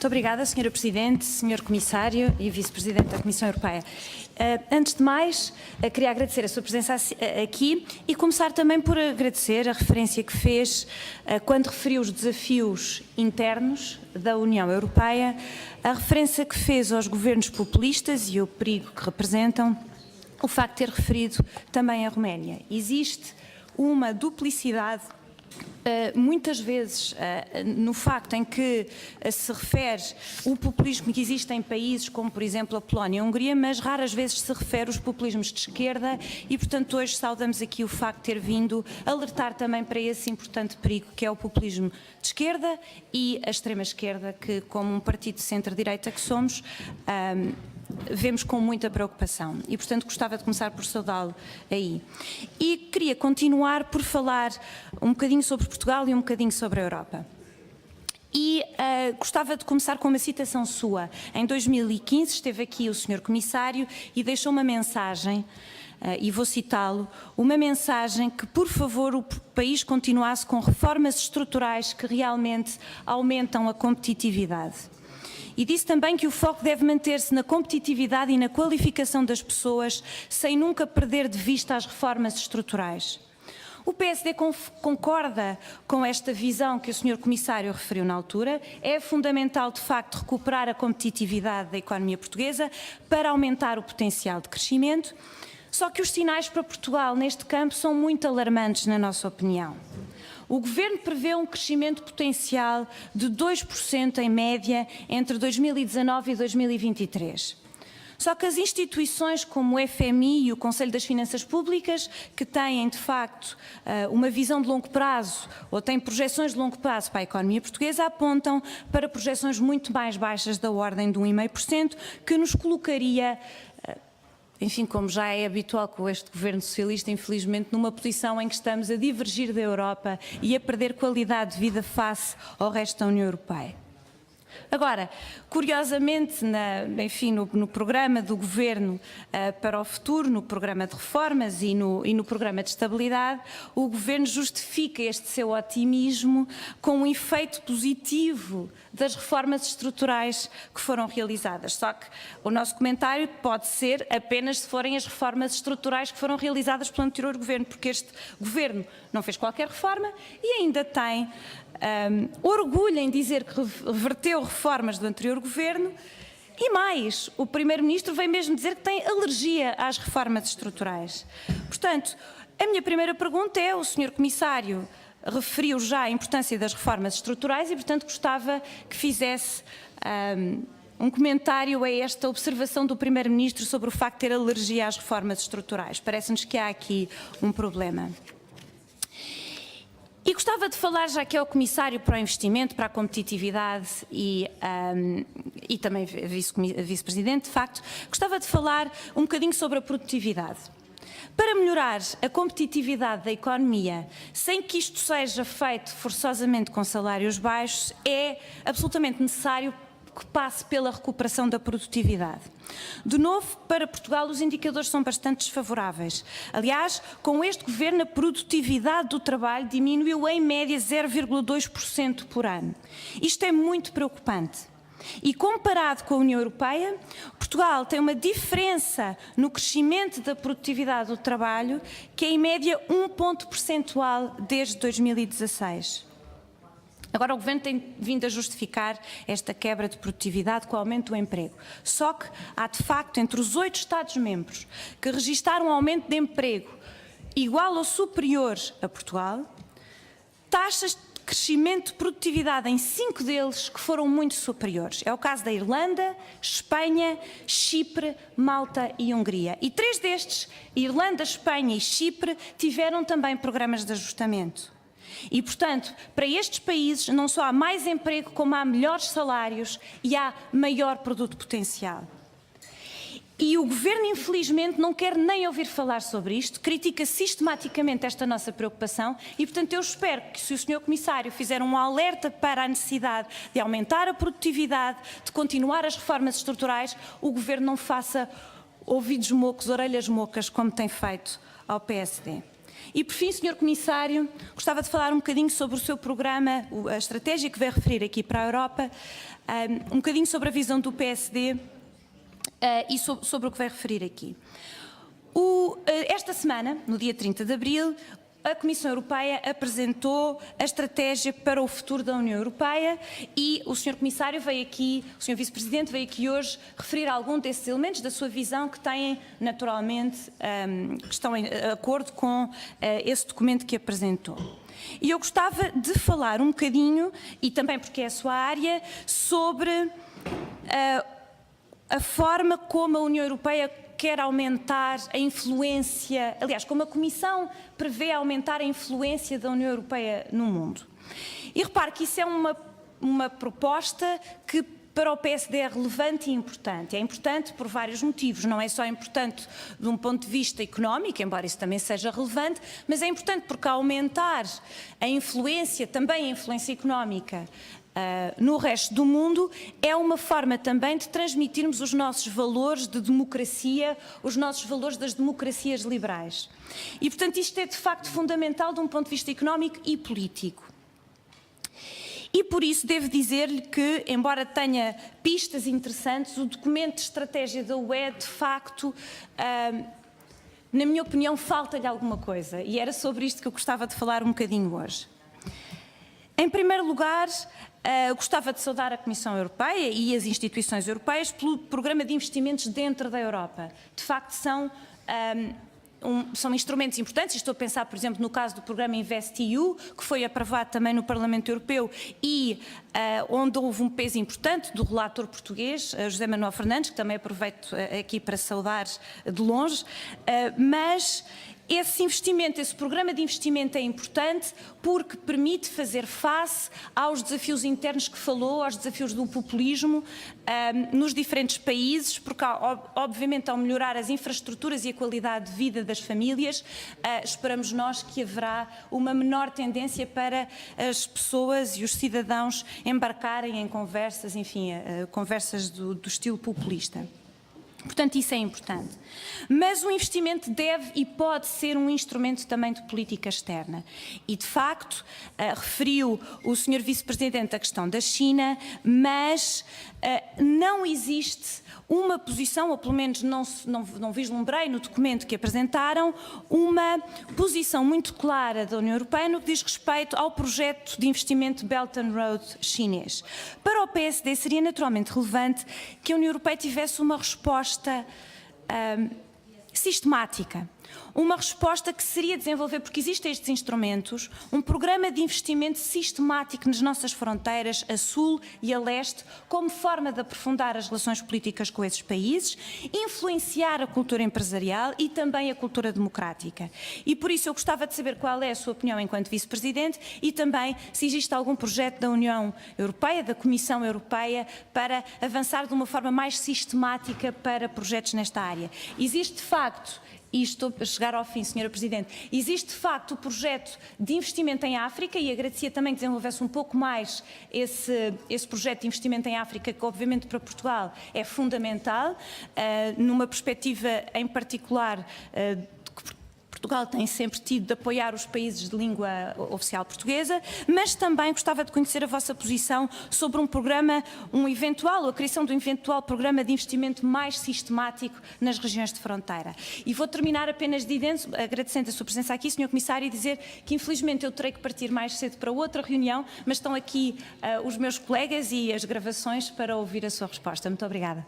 Muito obrigada, Sra. Presidente, Sr. Comissário e Vice-Presidente da Comissão Europeia. Antes de mais, queria agradecer a sua presença aqui e começar também por agradecer a referência que fez quando referiu os desafios internos da União Europeia, a referência que fez aos governos populistas e o perigo que representam, o facto de ter referido também a Roménia. Existe uma duplicidade muitas vezes no facto em que se refere o populismo que existe em países como, por exemplo, a Polónia e a Hungria, mas raras vezes se refere os populismos de esquerda e, portanto, hoje saudamos aqui o facto de ter vindo alertar também para esse importante perigo que é o populismo de esquerda e a extrema-esquerda, que, como um partido de centro-direita que somos, vemos com muita preocupação e, portanto, gostava de começar por saudá-lo aí. E queria continuar por falar um bocadinho sobre Portugal e um bocadinho sobre a Europa. E gostava de começar com uma citação sua. Em 2015 esteve aqui o Sr. Comissário e deixou uma mensagem, e vou citá-lo, uma mensagem que, por favor, o país continuasse com reformas estruturais que realmente aumentam a competitividade. E disse também que o foco deve manter-se na competitividade e na qualificação das pessoas, sem nunca perder de vista as reformas estruturais. O PSD concorda com esta visão que o Sr. Comissário referiu na altura. É fundamental, de facto, recuperar a competitividade da economia portuguesa para aumentar o potencial de crescimento. Só que os sinais para Portugal neste campo são muito alarmantes, na nossa opinião. O Governo prevê um crescimento potencial de 2% em média entre 2019 e 2023. Só que as instituições como o FMI e o Conselho das Finanças Públicas, que têm, de facto, uma visão de longo prazo ou têm projeções de longo prazo para a economia portuguesa, apontam para projeções muito mais baixas da ordem de 1,5%, que nos colocaria, enfim, como já é habitual com este governo socialista, infelizmente, numa posição em que estamos a divergir da Europa e a perder qualidade de vida face ao resto da União Europeia. Agora, curiosamente, no programa do Governo para o futuro, no programa de reformas e no programa de estabilidade, o Governo justifica este seu otimismo com um efeito positivo das reformas estruturais que foram realizadas. Só que o nosso comentário pode ser apenas se forem as reformas estruturais que foram realizadas pelo anterior Governo, porque este Governo não fez qualquer reforma e ainda tem orgulho em dizer que reverteu reformas do anterior Governo e mais, o Primeiro-Ministro veio mesmo dizer que tem alergia às reformas estruturais. Portanto, a minha primeira pergunta é, o Sr. Comissário referiu já a importância das reformas estruturais e, portanto, gostava que fizesse um comentário a esta observação do Primeiro-Ministro sobre o facto de ter alergia às reformas estruturais. Parece-nos que há aqui um problema. E gostava de falar, já que é o Comissário para o Investimento, para a Competitividade e também Vice-Presidente, de facto, gostava de falar um bocadinho sobre a produtividade. Para melhorar a competitividade da economia, sem que isto seja feito forçosamente com salários baixos, é absolutamente necessário que passe pela recuperação da produtividade. De novo, para Portugal os indicadores são bastante desfavoráveis. Aliás, com este Governo a produtividade do trabalho diminuiu em média 0,2% por ano. Isto é muito preocupante. E comparado com a União Europeia, Portugal tem uma diferença no crescimento da produtividade do trabalho que é em média 1 ponto percentual desde 2016. Agora o Governo tem vindo a justificar esta quebra de produtividade com o aumento do emprego. Só que há, de facto, entre os 8 Estados-membros que registaram um aumento de emprego igual ou superior a Portugal, taxas de crescimento de produtividade em 5 deles que foram muito superiores. É o caso da Irlanda, Espanha, Chipre, Malta e Hungria. E 3 destes, Irlanda, Espanha e Chipre, tiveram também programas de ajustamento. E, portanto, para estes países não só há mais emprego, como há melhores salários e há maior produto potencial. E o Governo, infelizmente, não quer nem ouvir falar sobre isto, critica sistematicamente esta nossa preocupação e, portanto, eu espero que, se o Sr. Comissário fizer um alerta para a necessidade de aumentar a produtividade, de continuar as reformas estruturais, o Governo não faça ouvidos mocos, orelhas mocas, como tem feito ao PSD. E, por fim, Sr. Comissário, gostava de falar um bocadinho sobre o seu programa, a estratégia que vai referir aqui para a Europa, um bocadinho sobre a visão do PSD e sobre o que vai referir aqui. Esta semana, no dia 30 de Abril, a Comissão Europeia apresentou a estratégia para o futuro da União Europeia e o Sr. Comissário veio aqui, o Sr. Vice-Presidente veio aqui hoje referir algum desses elementos da sua visão que têm, naturalmente, que estão em acordo com esse documento que apresentou. E eu gostava de falar um bocadinho, e também porque é a sua área, sobre a forma como a União Europeia quer aumentar a influência, aliás, como a Comissão prevê aumentar a influência da União Europeia no mundo. E repare que isso é uma proposta que para o PSD é relevante e importante. É importante por vários motivos, não é só importante de um ponto de vista económico, embora isso também seja relevante, mas é importante porque aumentar a influência, também a influência económica, no resto do mundo, é uma forma também de transmitirmos os nossos valores de democracia, os nossos valores das democracias liberais. E, portanto, isto é de facto fundamental de um ponto de vista económico e político. E por isso devo dizer-lhe que, embora tenha pistas interessantes, o documento de estratégia da UE, de facto, na minha opinião, falta-lhe alguma coisa. E era sobre isto que eu gostava de falar um bocadinho hoje. Em primeiro lugar, gostava de saudar a Comissão Europeia e as instituições europeias pelo programa de investimentos dentro da Europa. De facto, são instrumentos importantes. Estou a pensar, por exemplo, no caso do programa InvestEU, que foi aprovado também no Parlamento Europeu e onde houve um peso importante do relator português, José Manuel Fernandes, que também aproveito aqui para saudar de longe, mas esse investimento, esse programa de investimento é importante porque permite fazer face aos desafios internos que falou, aos desafios do populismo nos diferentes países, porque obviamente ao melhorar as infraestruturas e a qualidade de vida das famílias, esperamos nós que haverá uma menor tendência para as pessoas e os cidadãos embarcarem em conversas, enfim, conversas do estilo populista. Portanto, isso é importante. Mas o investimento deve e pode ser um instrumento também de política externa. E, de facto, referiu o Sr. Vice-Presidente a questão da China, mas não existe uma posição, ou pelo menos não vislumbrei no documento que apresentaram, uma posição muito clara da União Europeia no que diz respeito ao projeto de investimento Belt and Road chinês. Para o PSD seria naturalmente relevante que a União Europeia tivesse uma resposta sistemática. Uma resposta que seria desenvolver, porque existem estes instrumentos, um programa de investimento sistemático nas nossas fronteiras, a sul e a leste, como forma de aprofundar as relações políticas com esses países, influenciar a cultura empresarial e também a cultura democrática. E por isso eu gostava de saber qual é a sua opinião enquanto Vice-Presidente e também se existe algum projeto da União Europeia, da Comissão Europeia, para avançar de uma forma mais sistemática para projetos nesta área. Existe de facto, e estou a chegar ao fim, Sra. Presidente, existe de facto o projeto de investimento em África e agradecia também que desenvolvesse um pouco mais esse projeto de investimento em África, que obviamente para Portugal é fundamental, numa perspectiva em particular Portugal tem sempre tido de apoiar os países de língua oficial portuguesa, mas também gostava de conhecer a vossa posição sobre um programa, a criação de um eventual programa de investimento mais sistemático nas regiões de fronteira. E vou terminar apenas agradecendo a sua presença aqui, Sr. Comissário, e dizer que infelizmente eu terei que partir mais cedo para outra reunião, mas estão aqui os meus colegas e as gravações para ouvir a sua resposta. Muito obrigada.